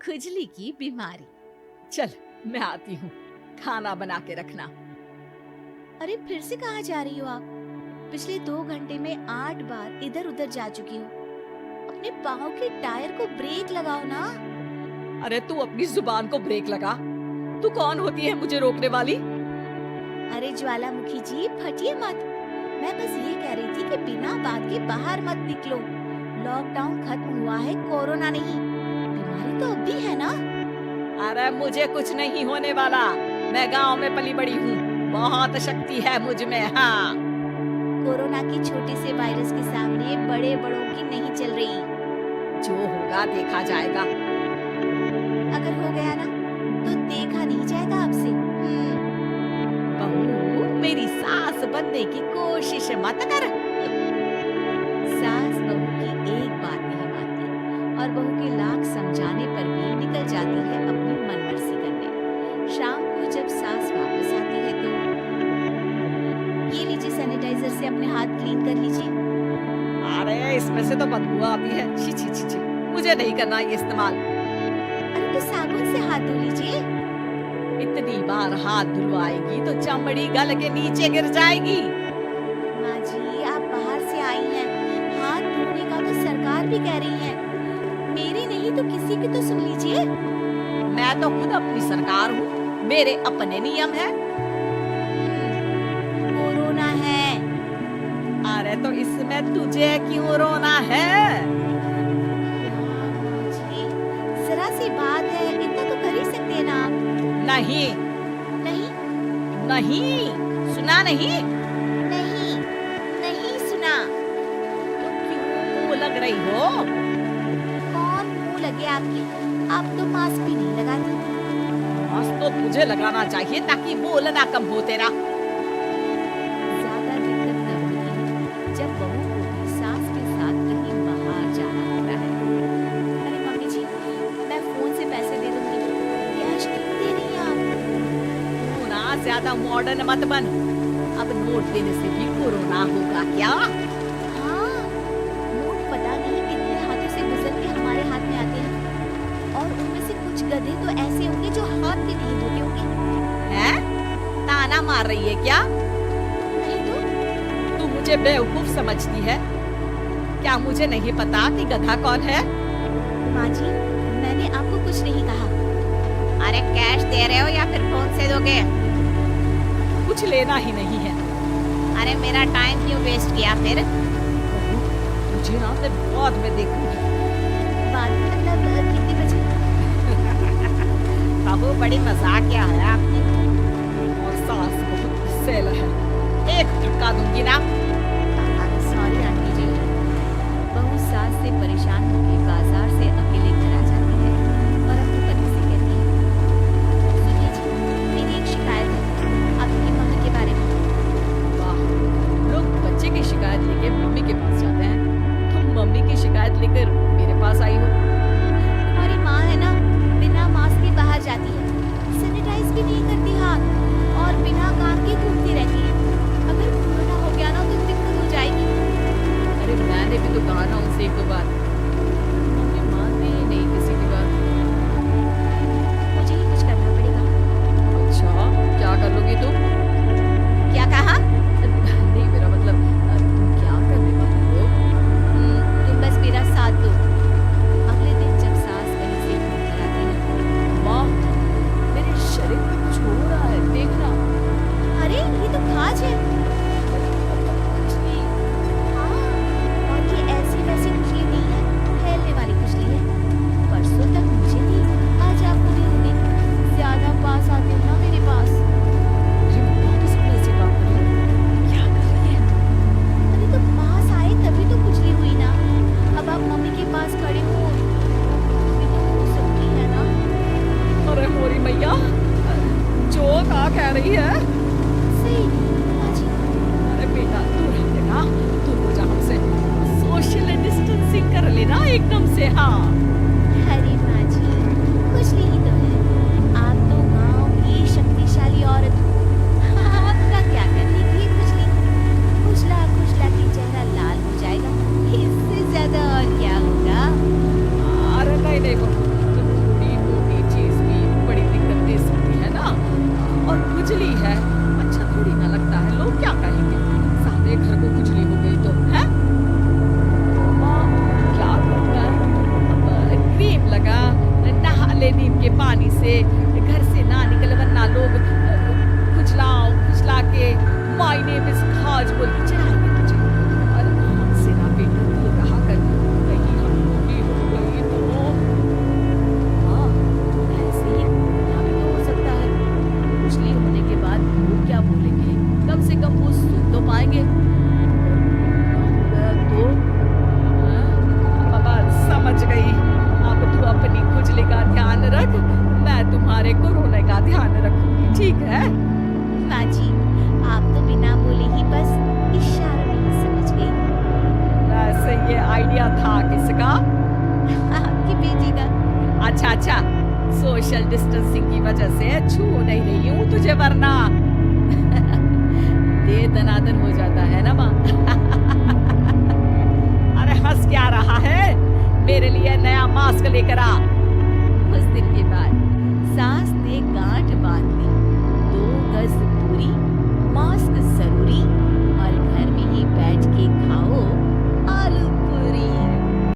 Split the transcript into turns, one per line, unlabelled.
खुजली की बीमारी।
चल मैं आती हूँ, खाना बना के रखना।
अरे फिर से कहाँ जा रही हो आप? पिछले 2 घंटे में 8 बार इधर उधर जा चुकी हो। अपने पाँव के टायर को ब्रेक लगाओ ना।
अरे तू अपनी जुबान को ब्रेक लगा। तू कौन होती है मुझे रोकने वाली?
अरे ज्वालामुखी जी फटिए मत। मैं बस ये कह रही थी कि बिना बात के बाहर मत निकलो। लॉकडाउन खत्म हुआ है, कोरोना नहीं। बीमारी तो अब भी है ना।
अरे मुझे कुछ नहीं होने वाला। मैं गांव में पली बड़ी हूँ, बहुत शक्ति है मुझ में। हाँ,
कोरोना की छोटे से वायरस के सामने बड़े बड़ों की नहीं चल रही।
जो होगा देखा जाएगा।
अगर हो गया ना तो देखा नहीं जाएगा आपसे।
बहू, मेरी सास बनने की कोशिश मत कर।
सास बहू की एक बात नहीं मानती और बहू के लाख समझाने पर भी निकल जाती है अपनी मनमर्जी करने। शाम को जब सास वापस आती है तो ये लीजिए, सैनिटाइजर से अपने हाथ क्लीन कर लीजिए।
अरे इसमें से तो बदबू आती है। छी छी छी छी, मुझे नहीं करना ये इस्तेमाल।
अरे तो साबुन से हाथ धो लीजिए।
इतनी बार हाथ धुलवाएगी तो चमड़ी गल के नीचे गिर जाएगी।
माँ जी आप बाहर से आई हैं, हाथ धोने का तो सरकार भी कह रही है। मेरी नहीं तो किसी की तो सुन लीजिए।
मैं तो खुद अपनी सरकार हूँ, मेरे अपने नियम है।
कोरोना है।
अरे तो इसमें तुझे क्यों रोना है?
माँ जी जरा सी बात है, इतना तो कर ही सकते हैं ना आप।
नहीं
नहीं
नहीं, सुना नहीं?
नहीं नहीं सुना।
तो क्यों मुंह लग रही हो?
कौन मुंह लगे आपकी? आप तो मास्क भी नहीं लगाती।
मास्क तो तुझे लगाना चाहिए ताकि बोलना कम हो तेरा।
ज्यादा दिक्कत तब होती है जब बहू को भी सास के साथ कहीं बाहर जाना होता है। अरे मम्मी जी मैं फोन से पैसे दे दूंगी, कैश क्यों दे रही हैं आप?
तू ना ज्यादा मॉडर्न मत बन। अब नोट देने से भी कोरोना होगा क्या?
हाँ, नोट पता नहीं कितने हाथों से गुजर के हमारे हाथ में आते हैं और उनमें से कुछ गधे तो ऐसे होंगे जो हाथ भी नहीं धोते होंगे।
हैं? ताना मार रही है क्या?
नहीं तो
तू मुझे बेवकूफ समझती है क्या? मुझे नहीं पता कि गधा कौन है।
माँ जी मैंने आपको कुछ नहीं कहा।
अरे कैश दे रहे हो या फिर फोन से दोगे? कुछ लेना ही नहीं है।
अरे मेरा टाइम क्यों वेस्ट किया फिर?
बहू, तुझे ना मैं बाद में देखूंगी।
बाद में मतलब कितने बजे?
बहू बड़ी मजाकिया है आपकी। और सास बहुत गुस्सैल है, एक धक्का दूंगी ना।
सॉरी आंटी जी। बहू सास से परेशान होकर बाजार से अकेले घर आ जाती है और अपने पति से कहती है, सुनिए जी मेरी एक शिकायत है आपकी मम्मी के बारे में।
वाह, लोग बच्चे की शिकायत लेके मम्मी के पास जाते हैं, तुम मम्मी की शिकायत लेकर मेरे पास आई हो।
हमारी माँ है ना, बिना मास्क के बाहर जाती है, सैनिटाइज भी नहीं करती हाथ और बिना काम के घूमती रहती है। अगर कोरोना हो गया ना तो दिक्कत हो जाएगी।
अरे मैंने भी तो कहा ना उनसे 1-2 बार, मम्मी मानती ही नहीं किसी की बात।
मुझे ही कुछ करना पड़ेगा।
अच्छा, क्या कर लोगी तुम?
क्या कहा?
नहीं मेरा मतलब तुम क्या करने वाली हो?
तुम बस मेरा साथ दो। अगले दिन जब सास कहीं से घूम कर आती है,
माँ, मेरे शरीर में कुछ हो रहा है, देखना।
अरे ये तो खाज है।
कुछ नहीं।
हाँ, और ये ऐसी वैसी खुजली नहीं है, फैलने वाली खुजली है। परसों तक मुझे थी, आज आपको भी होगी। ज्यादा पास आते हो ना मेरे पास।
अरे मम्मा किस वजह से बात कर रही है? क्या कर रही है?
अरे तो पास आए तभी तो खुजली हुई ना। अब आप मम्मी के पास खड़े हो भी तो हो सकती है ना।
अरे मोरी मैया, जो क्या कह रही है?
सही माँ जी।
अरे बेटा तू रहते ना, तू हो जा हमसे, सोशल डिस्टेंसिंग कर लेना एकदम से। हाँ
अरे माँ जी खुजली ही तो है, आप तो गाँव की शक्तिशाली औरत हो। आपका क्या कर देगी खुजली? खुजला खुजला के चेहरा लाल हो जाएगा, इससे ज्यादा और क्या होगा?
अरे नहीं नहीं बहू, तुम थोड़ी लिया था? किसका?
आपकी बेटी का।
अच्छा अच्छा, सोशल डिस्टेंसिंग की वजह से छू नहीं रही हूँ तुझे वरना दे दनादन हो जाता है ना माँ। अरे हंस क्या रहा है? मेरे लिए नया मास्क लेकर आ।
उस दिन के बाद सास ने गांठ बांध ली